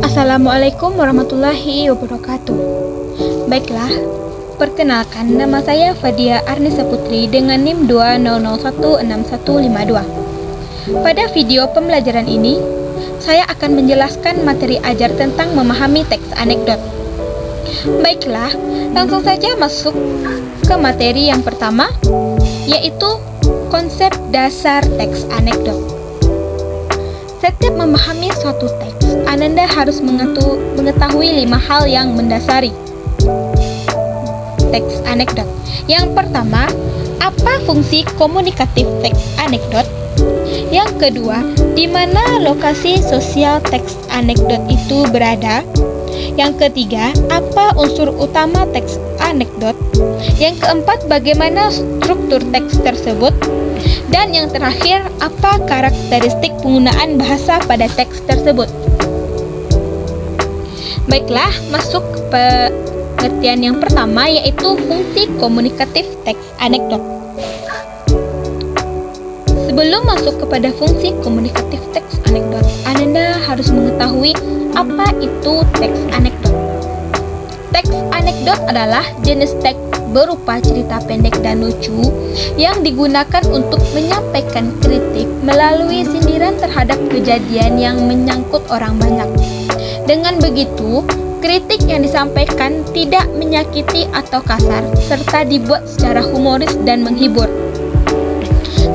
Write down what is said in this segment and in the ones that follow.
Assalamualaikum warahmatullahi wabarakatuh. Baiklah, perkenalkan, nama saya Fadia Arnisa Putri dengan NIM 200165152. Pada video pembelajaran ini, saya akan menjelaskan materi ajar tentang memahami teks anekdot. Baiklah, langsung saja masuk ke materi yang pertama, yaitu konsep dasar teks anekdot. Setiap memahami suatu teks, Ananda harus mengetahui 5 hal yang mendasari teks anekdot. Yang pertama, apa fungsi komunikatif teks anekdot? Yang kedua, di mana lokasi sosial teks anekdot itu berada? Yang ketiga, apa unsur utama teks anekdot? Yang keempat, bagaimana struktur teks tersebut? Dan yang terakhir, apa karakteristik penggunaan bahasa pada teks tersebut? Baiklah, masuk ke pengertian yang pertama, yaitu fungsi komunikatif teks anekdot. Sebelum masuk kepada fungsi komunikatif teks anekdot, Ananda harus mengetahui apa itu teks anekdot. Teks anekdot adalah jenis teks berupa cerita pendek dan lucu yang digunakan untuk menyampaikan kritik melalui sindiran terhadap kejadian yang menyangkut orang banyak. Dengan begitu, kritik yang disampaikan tidak menyakiti atau kasar, serta dibuat secara humoris dan menghibur.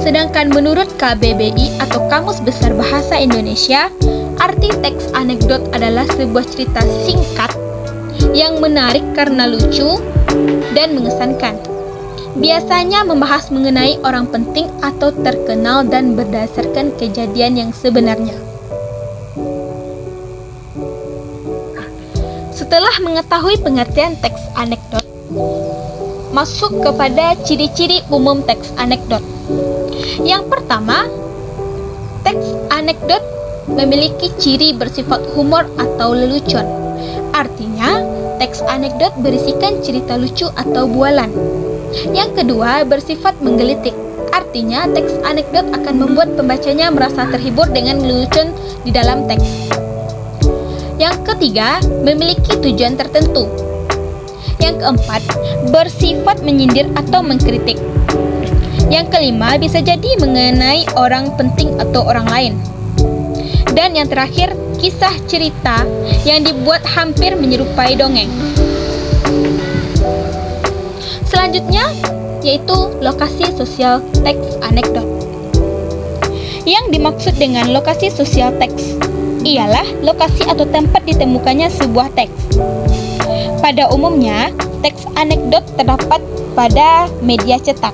Sedangkan menurut KBBI atau Kamus Besar Bahasa Indonesia, arti teks anekdot adalah sebuah cerita singkat yang menarik karena lucu dan mengesankan. Biasanya membahas mengenai orang penting atau terkenal dan berdasarkan kejadian yang sebenarnya. Setelah mengetahui pengertian teks anekdot, masuk kepada ciri-ciri umum teks anekdot. Yang pertama, teks anekdot memiliki ciri bersifat humor atau lelucon. Artinya, teks anekdot berisikan cerita lucu atau bualan. Yang kedua, bersifat menggelitik. Artinya, teks anekdot akan membuat pembacanya merasa terhibur dengan lelucon di dalam teks. Yang ketiga, memiliki tujuan tertentu. Yang keempat, bersifat menyindir atau mengkritik. Yang kelima, bisa jadi mengenai orang penting atau orang lain. Dan yang terakhir, kisah cerita yang dibuat hampir menyerupai dongeng. Selanjutnya, yaitu lokasi sosial teks anekdot. Yang dimaksud dengan lokasi sosial teks ialah lokasi atau tempat ditemukannya sebuah teks. Pada umumnya, teks anekdot terdapat pada media cetak.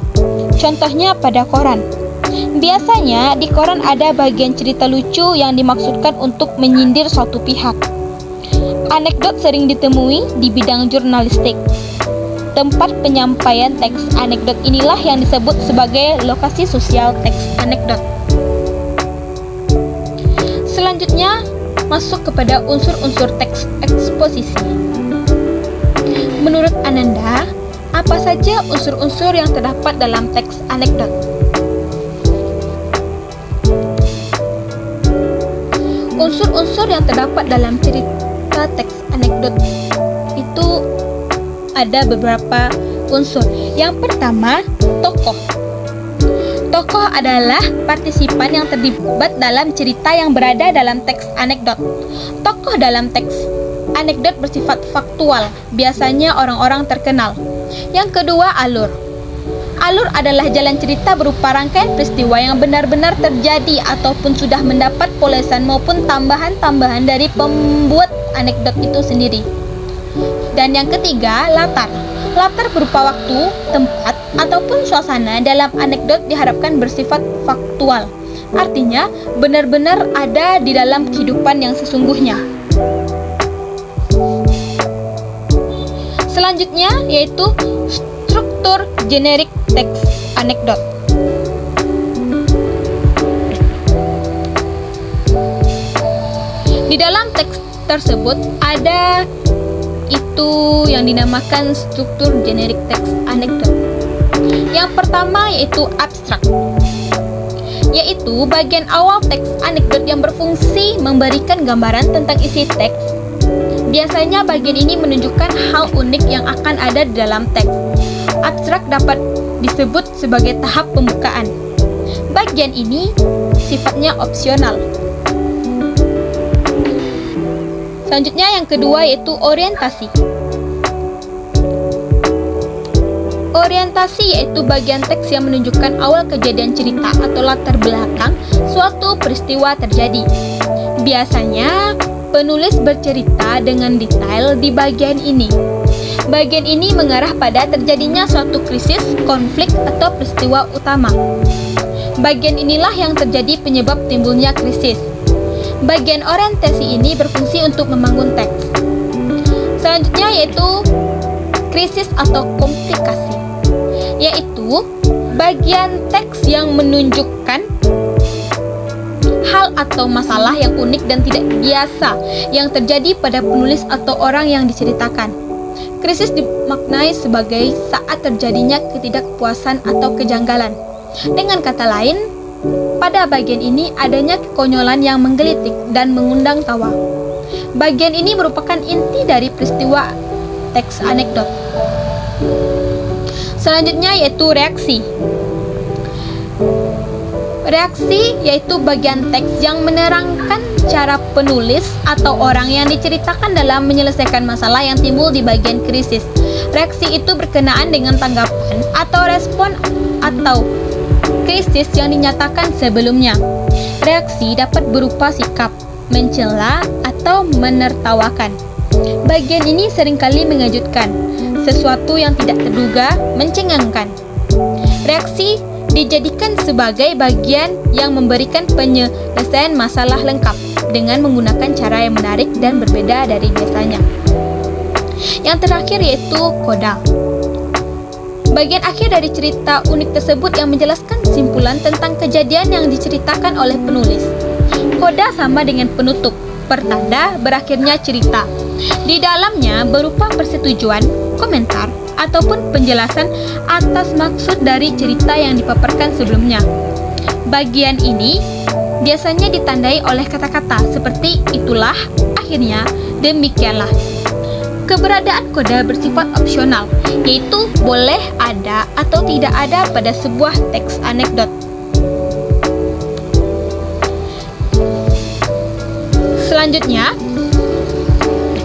Contohnya pada koran. Biasanya di koran ada bagian cerita lucu yang dimaksudkan untuk menyindir suatu pihak. Anekdot sering ditemui di bidang jurnalistik. Tempat penyampaian teks anekdot inilah yang disebut sebagai lokasi sosial teks anekdot. Selanjutnya, masuk kepada unsur-unsur teks eksposisi. Menurut Ananda, apa saja unsur-unsur yang terdapat dalam teks anekdot? Unsur-unsur yang terdapat dalam cerita teks anekdot itu ada beberapa unsur. Yang pertama, tokoh. Tokoh adalah partisipan yang terlibat dalam cerita yang berada dalam teks anekdot. Tokoh dalam teks anekdot bersifat faktual, biasanya orang-orang terkenal. Yang kedua, alur. Alur adalah jalan cerita berupa rangkaian peristiwa yang benar-benar terjadi ataupun sudah mendapat polesan maupun tambahan-tambahan dari pembuat anekdot itu sendiri. Dan yang ketiga, latar. Latar berupa waktu, tempat, ataupun suasana dalam anekdot diharapkan bersifat faktual. Artinya, benar-benar ada di dalam kehidupan yang sesungguhnya. Selanjutnya, yaitu struktur generik teks anekdot. Di dalam teks tersebut ada itu yang dinamakan struktur generik teks anekdot. Yang pertama yaitu abstrak. yaitu bagian awal teks anekdot yang berfungsi memberikan gambaran tentang isi teks. Biasanya bagian ini menunjukkan hal unik yang akan ada di dalam teks. Abstrak dapat disebut sebagai tahap pembukaan. Bagian ini sifatnya opsional. Selanjutnya yang kedua yaitu orientasi. Orientasi yaitu bagian teks yang menunjukkan awal kejadian cerita atau latar belakang suatu peristiwa terjadi. Biasanya penulis bercerita dengan detail di bagian ini. Bagian ini mengarah pada terjadinya suatu krisis, konflik, atau peristiwa utama. Bagian inilah yang terjadi penyebab timbulnya krisis. Bagian orientasi ini berfungsi untuk membangun teks. Selanjutnya yaitu krisis atau komplikasi, yaitu bagian teks yang menunjukkan hal atau masalah yang unik dan tidak biasa yang terjadi pada penulis atau orang yang diceritakan. Krisis dimaknai sebagai saat terjadinya ketidakpuasan atau kejanggalan. Dengan kata lain, pada bagian ini adanya kekonyolan yang menggelitik dan mengundang tawa. Bagian ini merupakan inti dari peristiwa teks anekdot. Selanjutnya yaitu reaksi. Reaksi yaitu bagian teks yang menerangkan cara penulis atau orang yang diceritakan dalam menyelesaikan masalah yang timbul di bagian krisis. Reaksi itu berkenaan dengan tanggapan atau respon atau krisis yang dinyatakan sebelumnya. Reaksi dapat berupa sikap, mencela, atau menertawakan. Bagian ini seringkali mengejutkan, sesuatu yang tidak terduga, mencengangkan. Reaksi dijadikan sebagai bagian yang memberikan penyelesaian masalah lengkap dengan menggunakan cara yang menarik dan berbeda dari biasanya. Yang terakhir yaitu koda. Bagian akhir dari cerita unik tersebut yang menjelaskan kesimpulan tentang kejadian yang diceritakan oleh penulis. Koda sama dengan penutup, pertanda berakhirnya cerita. Di dalamnya berupa persetujuan, komentar, ataupun penjelasan atas maksud dari cerita yang dipaparkan sebelumnya. Bagian ini biasanya ditandai oleh kata-kata seperti itulah, akhirnya, demikianlah. Keberadaan koda bersifat opsional, yaitu boleh ada atau tidak ada pada sebuah teks anekdot. Selanjutnya,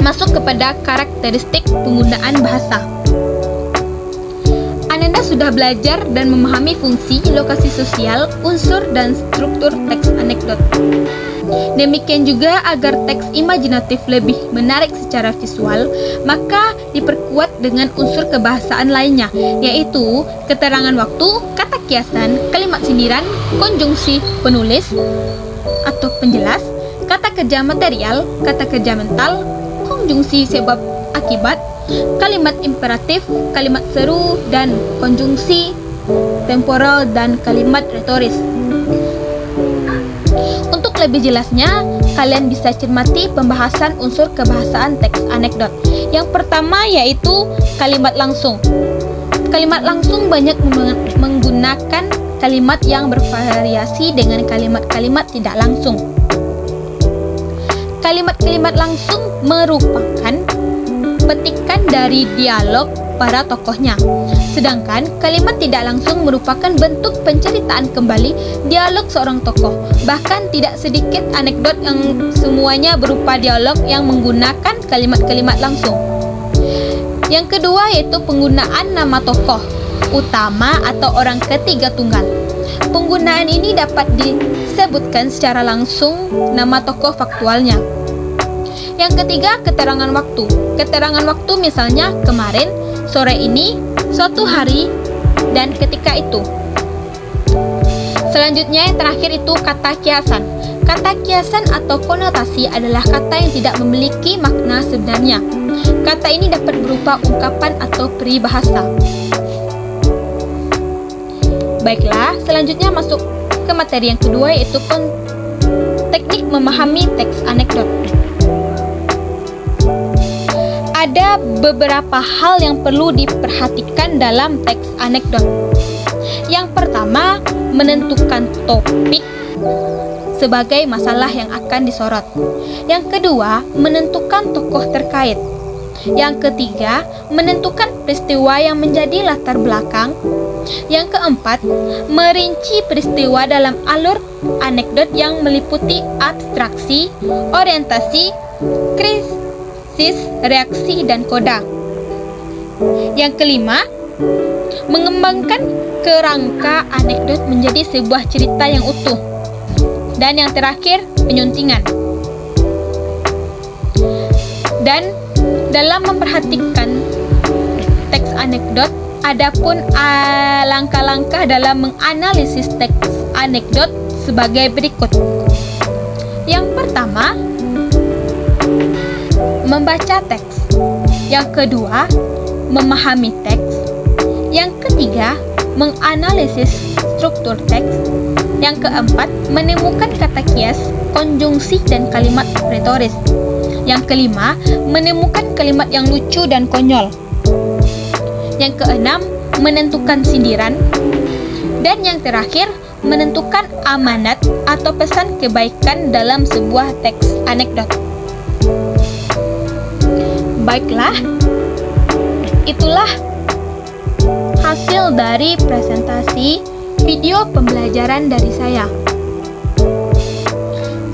masuk kepada karakteristik penggunaan bahasa. Ananda sudah belajar dan memahami fungsi, lokasi sosial, unsur, dan struktur teks anekdot. Demikian juga agar teks imajinatif lebih menarik secara visual, maka diperkuat dengan unsur kebahasaan lainnya, yaitu keterangan waktu, kata kiasan, kalimat sindiran, konjungsi penulis atau penjelas, kata kerja material, kata kerja mental, konjungsi sebab akibat, kalimat imperatif, kalimat seru, dan konjungsi temporal dan kalimat retoris. Untuk lebih jelasnya, kalian bisa cermati pembahasan unsur kebahasaan teks anekdot. Yang pertama yaitu kalimat langsung. Kalimat langsung banyak menggunakan kalimat yang bervariasi dengan kalimat-kalimat tidak langsung. Kalimat-kalimat langsung merupakan petikan dari dialog para tokohnya. Sedangkan kalimat tidak langsung merupakan bentuk penceritaan kembali dialog seorang tokoh. Bahkan tidak sedikit anekdot yang semuanya berupa dialog yang menggunakan kalimat-kalimat langsung. Yang kedua yaitu penggunaan nama tokoh utama atau orang ketiga tunggal. Penggunaan ini dapat disebutkan secara langsung nama tokoh faktualnya. Yang ketiga, keterangan waktu. Keterangan waktu misalnya kemarin, sore ini, suatu hari, dan ketika itu. Selanjutnya yang terakhir itu kata kiasan. Kata kiasan atau konotasi adalah kata yang tidak memiliki makna sebenarnya. Kata ini dapat berupa ungkapan atau peribahasa. Baiklah, selanjutnya masuk ke materi yang kedua yaitu teknik memahami teks anekdot. Ada beberapa hal yang perlu diperhatikan dalam teks anekdot. Yang pertama, menentukan topik sebagai masalah yang akan disorot. Yang kedua, menentukan tokoh terkait. Yang ketiga, menentukan peristiwa yang menjadi latar belakang. Yang keempat, merinci peristiwa dalam alur anekdot yang meliputi abstraksi, orientasi, krisis, reaksi, dan koda. Yang kelima, mengembangkan kerangka anekdot menjadi sebuah cerita yang utuh. Dan yang terakhir, penyuntingan. Dan dalam memperhatikan teks anekdot, adapun langkah-langkah dalam menganalisis teks anekdot sebagai berikut. Yang pertama, membaca teks. Yang kedua, memahami teks. Yang ketiga, menganalisis struktur teks. Yang keempat, menemukan kata kias, konjungsi, dan kalimat retoris. Yang kelima, menemukan kalimat yang lucu dan konyol. Yang keenam, menentukan sindiran. Dan yang terakhir, menentukan amanat atau pesan kebaikan dalam sebuah teks anekdot. Baiklah, itulah hasil dari presentasi video pembelajaran dari saya.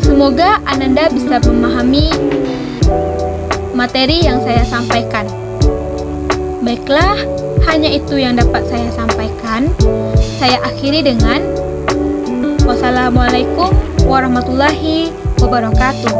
Semoga Ananda bisa memahami materi yang saya sampaikan. Baiklah, hanya itu yang dapat saya sampaikan. Saya akhiri dengan wassalamualaikum warahmatullahi wabarakatuh.